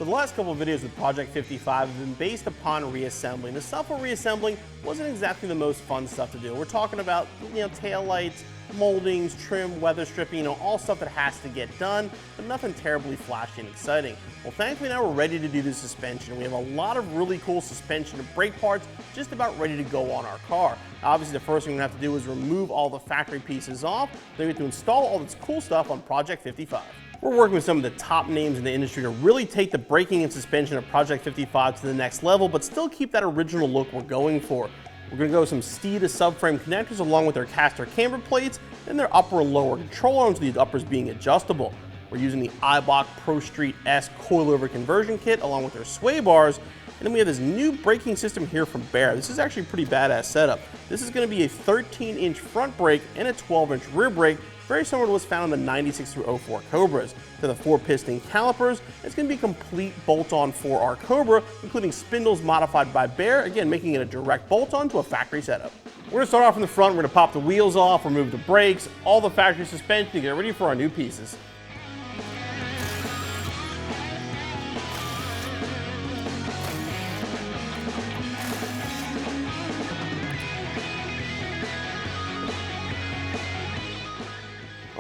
So the last couple of videos with Project 55 have been based upon reassembling. The stuff we're reassembling wasn't exactly the most fun stuff to do. We're talking about, tail lights, moldings, trim, weather stripping, all stuff that has to get done, but nothing terribly flashy and exciting. Well, thankfully now we're ready to do the suspension. We have a lot of really cool suspension and brake parts just about ready to go on our car. Obviously, the first thing we're gonna have to do is remove all the factory pieces off, then we have to install all this cool stuff on Project 55. We're working with some of the top names in the industry to really take the braking and suspension of Project 55 to the next level, but still keep that original look we're going for. We're going to go with some Steeda subframe connectors along with their caster camber plates and their upper and lower control arms, these uppers being adjustable. We're using the Eibach Pro Street S coilover conversion kit along with their sway bars. And then we have this new braking system here from Baer. This is actually a pretty badass setup. This is going to be a 13-inch front brake and a 12-inch rear brake, very similar to what's found in the 96 through 04 Cobras. To the 4-piston calipers, it's going to be a complete bolt-on for our Cobra, including spindles modified by Baer, again making it a direct bolt-on to a factory setup. We're going to start off in the front. We're going to pop the wheels off, remove the brakes, all the factory suspension to get ready for our new pieces.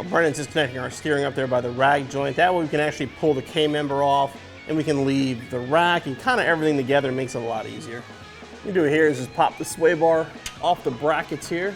Brennan's disconnecting our steering up there by the rag joint. That way we can actually pull the K-Member off and we can leave the rack and kind of everything together. Makes it a lot easier. What we do here is just pop the sway bar off the brackets here.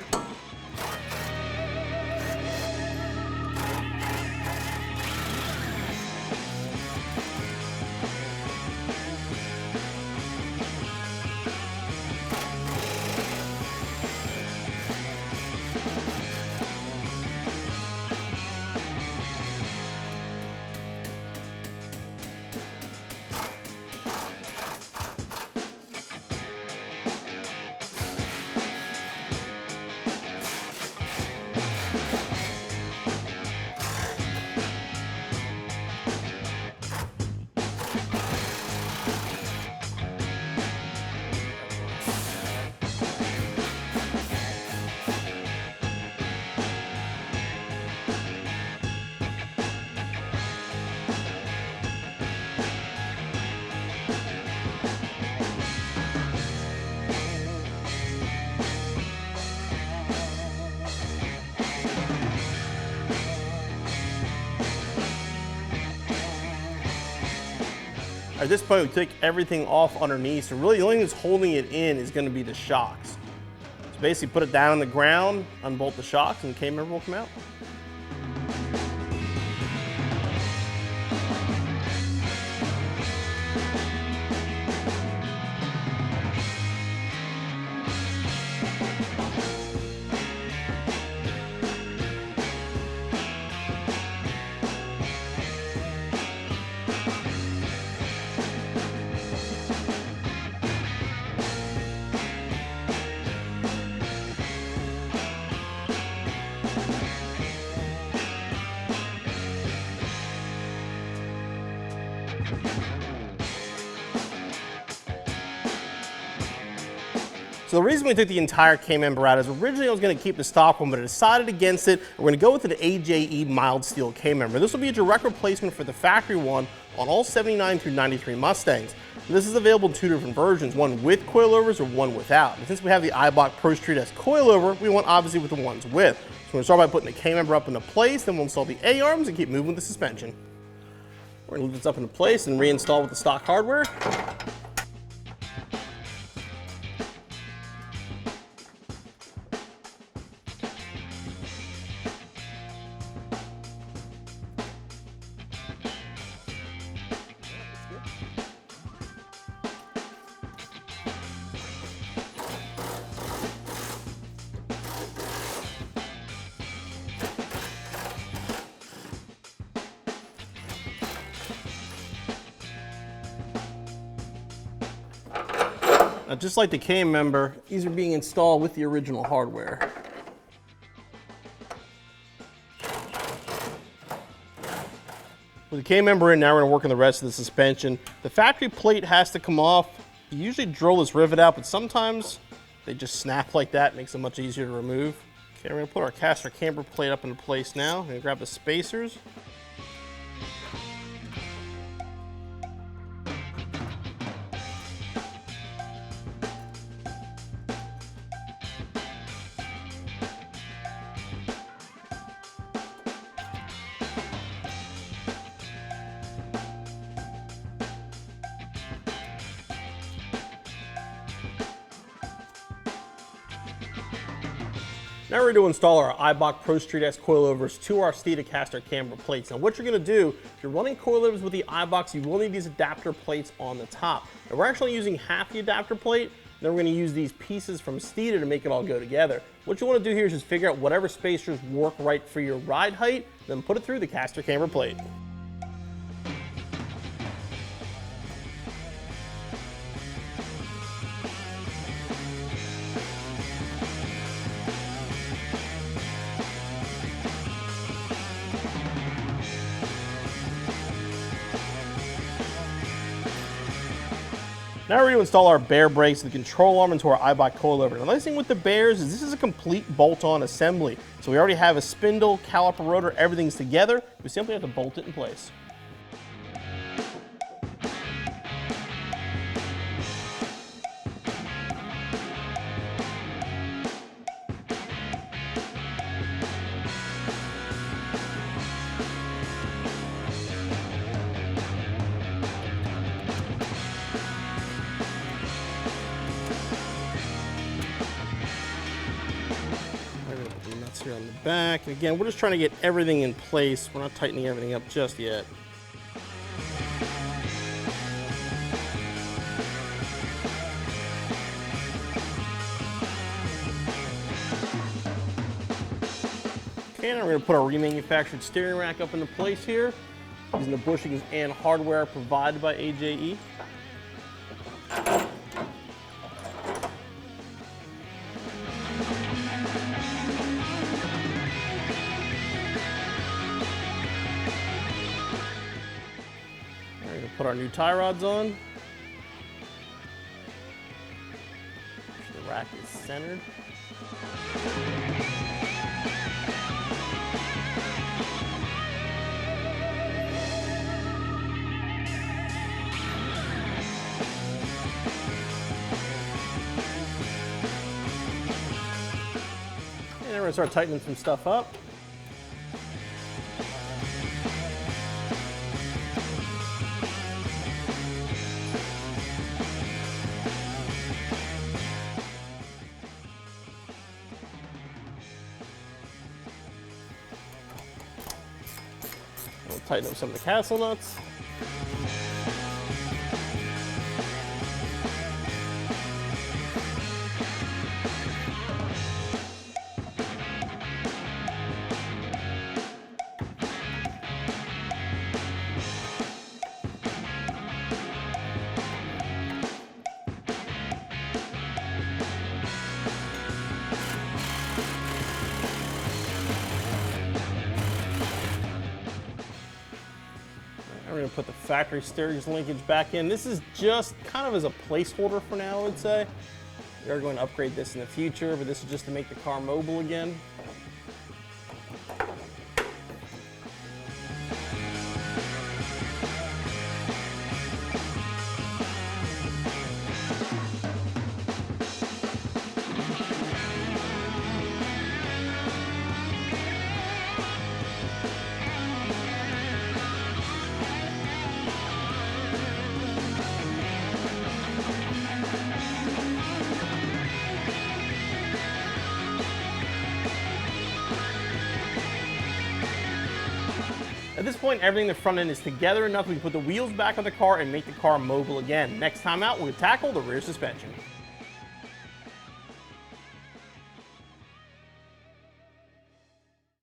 At this point, we take everything off underneath, so really the only thing that's holding it in is going to be the shocks. So basically put it down on the ground, unbolt the shocks, and the K-Member will come out. So the reason we took the entire K-Member out is originally I was going to keep the stock one, but I decided against it. We're going to go with an AJE mild steel K-Member. This will be a direct replacement for the factory one on all 79 through 93 Mustangs. And this is available in two different versions, one with coilovers or one without. And since we have the Eibach Pro Street S coilover, we want obviously with the ones with. So we're going to start by putting the K-Member up into place, then we'll install the A-arms and keep moving with the suspension. We're going to lift this up into place and reinstall with the stock hardware. Just like the K-Member, these are being installed with the original hardware. With the K-Member in, now we're going to work on the rest of the suspension. The factory plate has to come off. You usually drill this rivet out, but sometimes they just snap like that. It makes them much easier to remove. Okay, we're going to put our caster camber plate up into place now. We're going to grab the spacers. Now we're going to install our Eibach Pro Street X coilovers to our Steeda caster camber plates. Now what you're going to do, if you're running coilovers with the Eibachs, you will need these adapter plates on the top. And we're actually using half the adapter plate, then we're going to use these pieces from Steeda to make it all go together. What you want to do here is just figure out whatever spacers work right for your ride height, then put it through the caster camber plate. Now we're going to install our bear brakes and the control arm into our Eibach coilover. The nice thing with the bears is this is a complete bolt-on assembly. So we already have a spindle, caliper, rotor, everything's together. We simply have to bolt it in place. Here on the back. And again, we're just trying to get everything in place. We're not tightening everything up just yet. Okay, now we're going to put our remanufactured steering rack up into place here using the bushings and hardware provided by AJE. Put our new tie rods on. Make sure the rack is centered. And then we're gonna start tightening some stuff up. We'll tighten up some of the castle nuts. We're going to put the factory steerage linkage back in. This is just kind of as a placeholder for now, I would say. We are going to upgrade this in the future, but this is just to make the car mobile again. At this point, everything in the front end is together enough we can put the wheels back on the car and make the car mobile again. Next time out, we'll tackle the rear suspension.